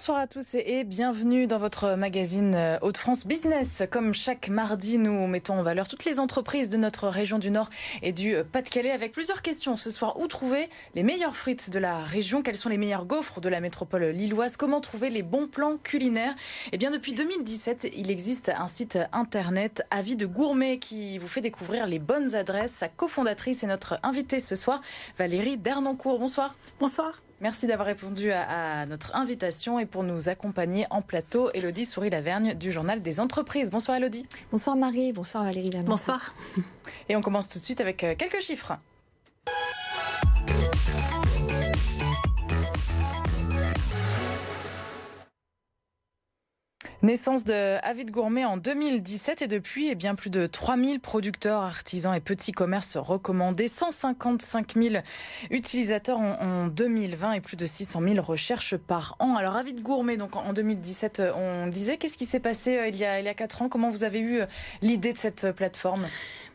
Bonsoir à tous et bienvenue dans votre magazine Hauts-de-France Business. Comme chaque mardi, nous mettons en valeur toutes les entreprises de notre région du Nord et du Pas-de-Calais avec plusieurs questions ce soir. Où trouver les meilleures frites de la région? Quels sont les meilleurs gaufres de la métropole lilloise? Comment trouver les bons plans culinaires? Eh bien, depuis 2017, il existe un site internet Avis de Gourmet qui vous fait découvrir les bonnes adresses. Sa cofondatrice est notre invitée ce soir, Valérie Dernancourt. Bonsoir. Bonsoir. Merci d'avoir répondu à notre invitation et pour nous accompagner en plateau, Élodie Souris-Lavergne du Journal des Entreprises. Bonsoir Élodie. Bonsoir Marie, bonsoir Valérie Dernancourt. Bonsoir. Et on commence tout de suite avec quelques chiffres. Naissance de Avis de Gourmet en 2017 et depuis, plus de 3000 producteurs, artisans et petits commerces recommandés, 155 000 utilisateurs en 2020 et plus de 600 000 recherches par an. Alors Avis de Gourmet, donc en 2017, on disait, qu'est-ce qui s'est passé il y a 4 ans? Comment vous avez eu l'idée de cette plateforme?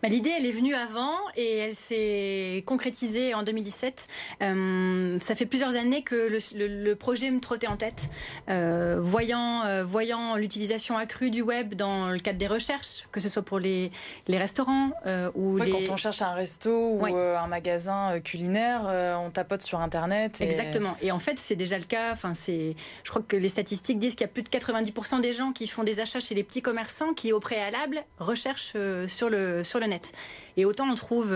L'idée, elle est venue avant et elle s'est concrétisée en 2017. Ça fait plusieurs années que le projet me trottait en tête. Voyant l'utilisation accrue du web dans le cadre des recherches, que ce soit pour les restaurants ou Quand on cherche un resto ou un magasin culinaire, on tapote sur Internet. Exactement. Et en fait, c'est déjà le cas. Je crois que les statistiques disent qu'il y a plus de 90% des gens qui font des achats chez les petits commerçants qui, au préalable, recherchent sur le net. Et autant on trouve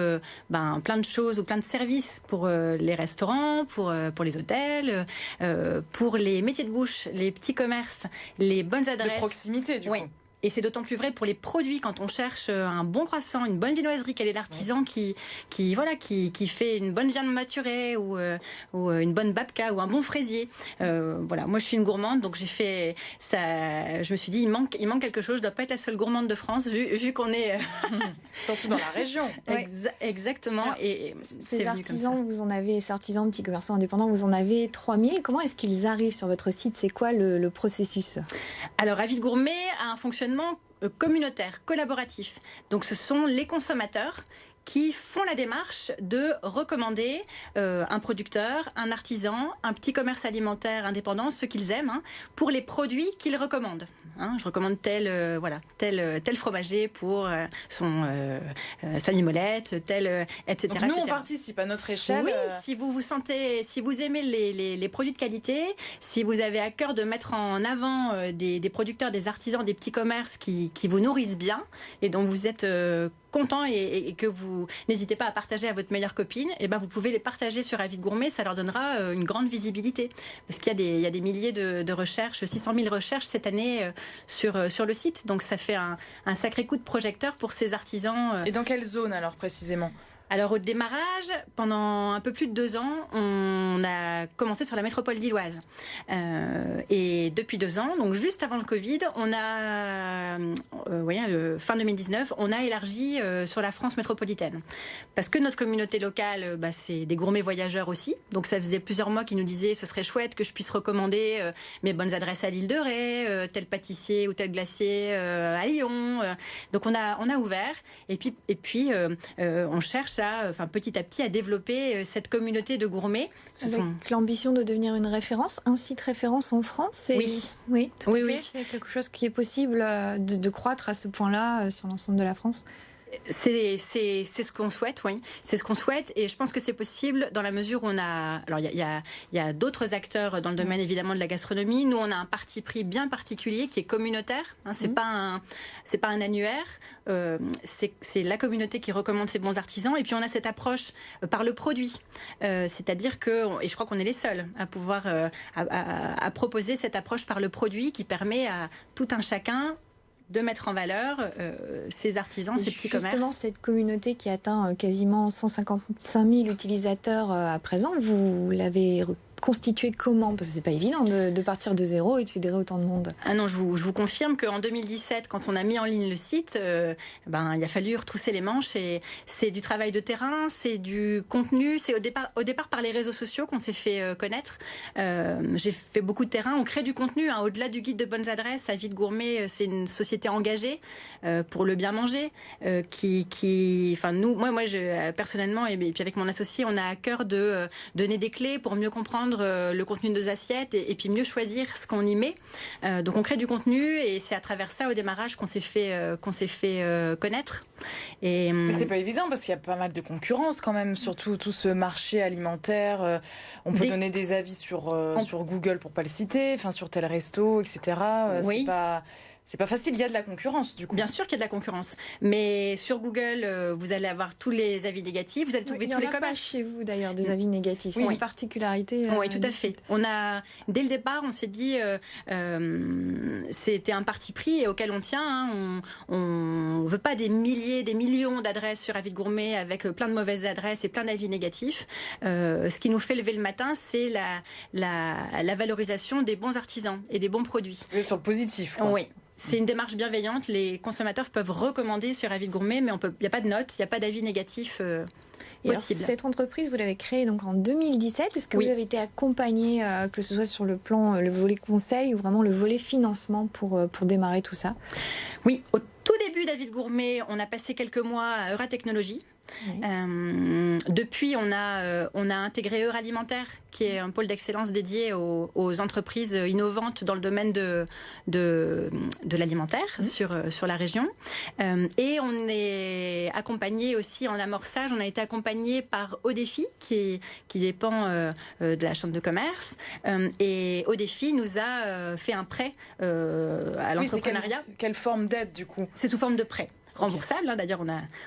plein de choses ou plein de services pour les restaurants, pour les hôtels, pour les métiers de bouche, les petits commerces, les bonnes adresses. De proximité, du coup. Et c'est d'autant plus vrai pour les produits quand on cherche un bon croissant, une bonne viennoiserie, quel est l'artisan qui fait une bonne viande maturée ou une bonne babka ou un bon fraisier. Moi je suis une gourmande, donc j'ai fait ça. Je me suis dit il manque quelque chose. Je dois pas être la seule gourmande de France vu qu'on est surtout dans la région. Exactement. Alors, et ces artisans, vous en avez, ces artisans, petits commerçants indépendants, vous en avez 3000. Comment est-ce qu'ils arrivent sur votre site? C'est quoi le processus? Alors Avis de Gourmet a un fonctionnement communautaire, collaboratif. Donc ce sont les consommateurs qui font la démarche de recommander un producteur, un artisan, un petit commerce alimentaire indépendant, ceux qu'ils aiment, pour les produits qu'ils recommandent. Je recommande tel fromager pour sa mimolette, etc. Donc nous, on participe à notre échelle. Oui, si vous aimez les produits de qualité, si vous avez à cœur de mettre en avant des producteurs, des artisans, des petits commerces qui vous nourrissent bien et dont vous êtes content et que vous n'hésitez pas à partager à votre meilleure copine, vous pouvez les partager sur Avis de Gourmet, ça leur donnera une grande visibilité. Parce qu'il y a des milliers de recherches, 600 000 recherches cette année sur le site. Donc ça fait un sacré coup de projecteur pour ces artisans. Et dans quelle zone alors précisément ? Alors au démarrage, pendant un peu plus de 2 ans, on a commencé sur la métropole lilloise. Et depuis 2 ans, donc juste avant le Covid, on a, fin 2019, on a élargi sur la France métropolitaine. Parce que notre communauté locale, c'est des gourmets voyageurs aussi. Donc ça faisait plusieurs mois qu'ils nous disaient ce serait chouette que je puisse recommander mes bonnes adresses à l'île de Ré, tel pâtissier ou tel glacier à Lyon. Donc on a ouvert. Et puis on cherche petit à petit à développer cette communauté de gourmets. Avec l'ambition de devenir une référence, un site référence en France. Oui, tout à fait. C'est quelque chose qui est possible de croître à ce point-là sur l'ensemble de la France. C'est ce qu'on souhaite, oui. C'est ce qu'on souhaite et je pense que c'est possible dans la mesure où on a... Alors, il y a d'autres acteurs dans le domaine, évidemment, de la gastronomie. Nous, on a un parti pris bien particulier qui est communautaire. C'est pas un annuaire. C'est la communauté qui recommande ses bons artisans. Et puis, on a cette approche par le produit. C'est-à-dire que... Et je crois qu'on est les seuls à pouvoir à proposer cette approche par le produit qui permet à tout un chacun de mettre en valeur ces artisans, ces petits commerces. Justement, cette communauté qui atteint quasiment 155 000 utilisateurs à présent, vous l'avez constituée comment? Parce que c'est pas évident de partir de zéro et de fédérer autant de monde. Ah non, je vous confirme qu'en 2017, quand on a mis en ligne le site, il a fallu retrousser les manches et c'est du travail de terrain, c'est du contenu, c'est au départ par les réseaux sociaux qu'on s'est fait connaître. J'ai fait beaucoup de terrain, on crée du contenu, au-delà du guide de bonnes adresses. Avis de Gourmet, c'est une société engagée pour le bien manger, personnellement et puis avec mon associé, on a à cœur de donner des clés pour mieux comprendre comprendre le contenu de nos assiettes et puis mieux choisir ce qu'on y met. Donc on crée du contenu et c'est à travers ça au démarrage qu'on s'est fait connaître. Mais c'est pas évident parce qu'il y a pas mal de concurrence quand même sur tout ce marché alimentaire. On peut donner des avis sur Google pour pas le citer, enfin sur tel resto, etc. Oui. C'est pas facile, il y a de la concurrence du coup. Bien sûr qu'il y a de la concurrence, mais sur Google, vous allez avoir tous les avis négatifs, vous allez trouver tous les commerces. Il n'y en a pas chez vous d'ailleurs des avis négatifs, oui. C'est une particularité. Oui, tout à fait. Dès le départ, on s'est dit, c'était un parti pris et auquel on tient. On veut pas des milliers, des millions d'adresses sur Avis de Gourmet avec plein de mauvaises adresses et plein d'avis négatifs. Ce qui nous fait lever le matin, c'est la valorisation des bons artisans et des bons produits. Sur le positif, quoi. Oui. C'est une démarche bienveillante. Les consommateurs peuvent recommander sur Avis de Gourmet, mais il n'y a pas de notes, il n'y a pas d'avis négatif possible. Alors, cette entreprise, vous l'avez créée donc en 2017. Est-ce que oui. vous avez été accompagné, que ce soit sur le plan, le volet conseil ou vraiment le volet financement pour démarrer tout ça? Oui, au tout début d'Avis de Gourmet, on a passé quelques mois à Euratechnologie. Oui. Depuis, on a intégré Euralimentaire, qui est un pôle d'excellence dédié aux entreprises innovantes dans le domaine de l'alimentaire sur la région. Et on est accompagné aussi en amorçage. On a été accompagné par Odéfi, qui dépend de la Chambre de commerce. Et Odéfi nous a fait un prêt à l'entrepreneuriat. Quelle forme d'aide du coup? C'est sous forme de prêt. Remboursable. Okay. D'ailleurs,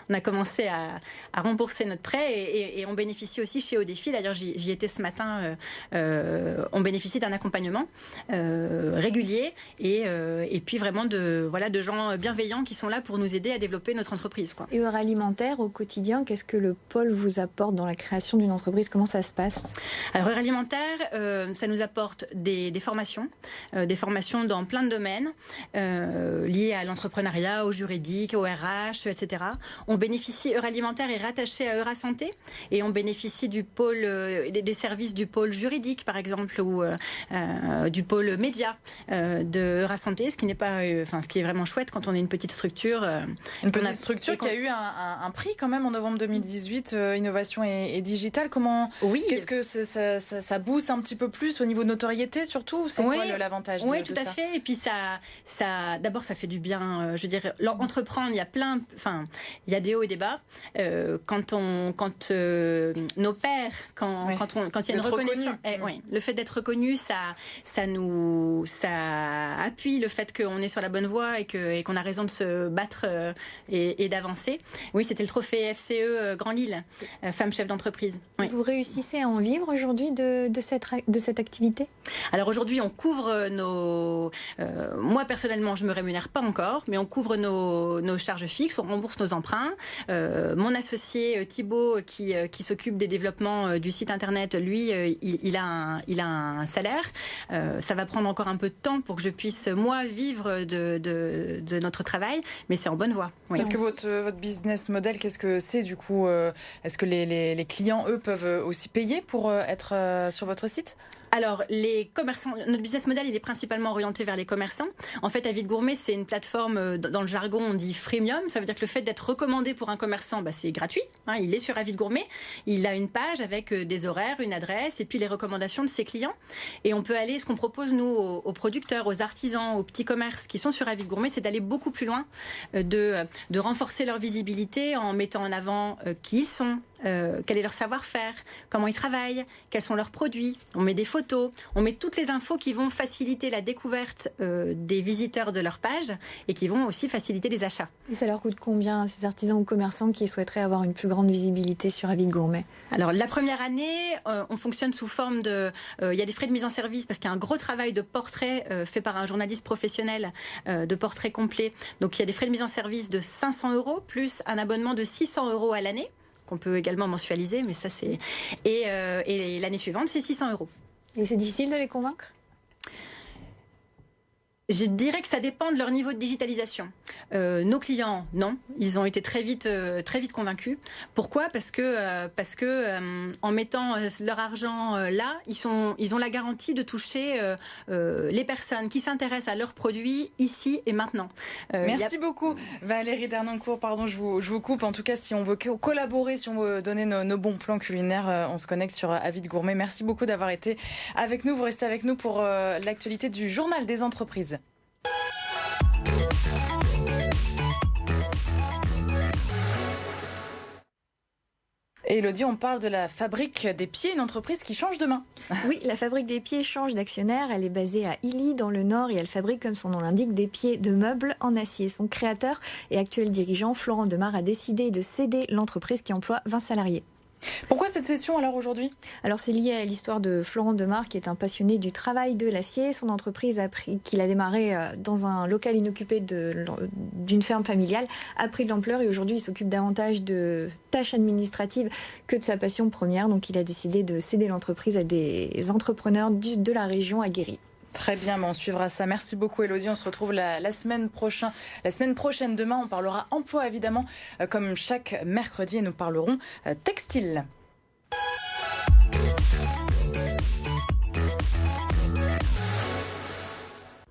on a commencé à rembourser notre prêt et on bénéficie aussi chez Odéfi. D'ailleurs, j'y étais ce matin. On bénéficie d'un accompagnement régulier et puis vraiment de gens bienveillants qui sont là pour nous aider à développer notre entreprise, quoi. Et Euralimentaire, au quotidien, qu'est-ce que le pôle vous apporte dans la création d'une entreprise? Comment ça se passe? Alors, Euralimentaire, ça nous apporte des formations dans plein de domaines liés à l'entrepreneuriat, au juridique, au RH, etc. On bénéficie, Euralimentaire est rattaché à Eurasanté et on bénéficie du pôle, des services du pôle juridique, par exemple, ou du pôle média de Eurasanté, ce qui est vraiment chouette quand on est une petite structure. Une petite structure qui a eu un prix quand même en novembre 2018, Innovation et Digital. Oui. Qu'est-ce que ça booste un petit peu plus au niveau de notoriété surtout? C'est quoi l'avantage de ça? Oui, tout à fait. Et puis d'abord, ça fait du bien. Je veux dire, entreprendre, il y a des hauts et des bas. Quand nos pairs, quand il y a une reconnaissance, le fait d'être reconnu, ça appuie le fait qu'on est sur la bonne voie et qu'on a raison de se battre et d'avancer. Oui, c'était le trophée FCE Grand Lille, femme chef d'entreprise. Oui. Vous réussissez à en vivre aujourd'hui de cette activité? Alors aujourd'hui, on couvre moi personnellement, je me rémunère pas encore, mais on couvre nos charges fixes, on rembourse nos emprunts. Mon associé Thibaut, qui s'occupe des développements du site internet, lui, il a un salaire. Ça va prendre encore un peu de temps pour que je puisse, moi, vivre de notre travail, mais c'est en bonne voie. Oui. Est-ce que votre business model, qu'est-ce que c'est du coup? Est-ce que les clients, eux, peuvent aussi payer pour être sur votre site? Alors, les commerçants, notre business model, il est principalement orienté vers les commerçants. En fait, Avis de Gourmet, c'est une plateforme, dans le jargon, on dit freemium. Ça veut dire que le fait d'être recommandé pour un commerçant, c'est gratuit. Il est sur Avis de Gourmet. Il a une page avec des horaires, une adresse et puis les recommandations de ses clients. Et on peut aller, ce qu'on propose, nous, aux producteurs, aux artisans, aux petits commerces qui sont sur Avis de Gourmet, c'est d'aller beaucoup plus loin, de renforcer leur visibilité en mettant en avant qui ils sont, quel est leur savoir-faire, comment ils travaillent, quels sont leurs produits. On met des photos, on met toutes les infos qui vont faciliter la découverte des visiteurs de leur page et qui vont aussi faciliter les achats. Et ça leur coûte combien à ces artisans ou commerçants qui souhaiteraient avoir une plus grande visibilité sur Avis de Gourmet? Alors la première année, on fonctionne sous forme de... Il y a des frais de mise en service parce qu'il y a un gros travail de portrait fait par un journaliste professionnel, de portrait complet. Donc il y a des frais de mise en service de 500 € plus un abonnement de 600 € à l'année, qu'on peut également mensualiser, mais ça c'est... Et l'année suivante, c'est 600 €. Et c'est difficile de les convaincre? Je dirais que ça dépend de leur niveau de digitalisation. Nos clients, non. Ils ont été très vite convaincus. Pourquoi ? Parce que en mettant leur argent là, ils ont la garantie de toucher les personnes qui s'intéressent à leurs produits ici et maintenant. Merci beaucoup Valérie Dernancourt. Pardon, je vous coupe. En tout cas, si on veut collaborer, si on veut donner nos bons plans culinaires, on se connecte sur Avis Gourmet. Merci beaucoup d'avoir été avec nous. Vous restez avec nous pour l'actualité du Journal des entreprises. Et Elodie, on parle de la Fabrique des Pieds, une entreprise qui change de main. Oui, la Fabrique des Pieds change d'actionnaire. Elle est basée à Illy, dans le Nord, et elle fabrique, comme son nom l'indique, des pieds de meubles en acier. Son créateur et actuel dirigeant, Florent Demar, a décidé de céder l'entreprise qui emploie 20 salariés. Pourquoi cette session alors aujourd'hui ? Alors c'est lié à l'histoire de Florent Demar, qui est un passionné du travail de l'acier. Son entreprise, qu'il a démarré dans un local inoccupé d'une ferme familiale, a pris de l'ampleur et aujourd'hui il s'occupe davantage de tâches administratives que de sa passion première. Donc il a décidé de céder l'entreprise à des entrepreneurs de la région, à Guéry. Très bien, on suivra ça. Merci beaucoup Elodie. On se retrouve la semaine prochaine. Demain, on parlera emploi évidemment, comme chaque mercredi, et nous parlerons textile.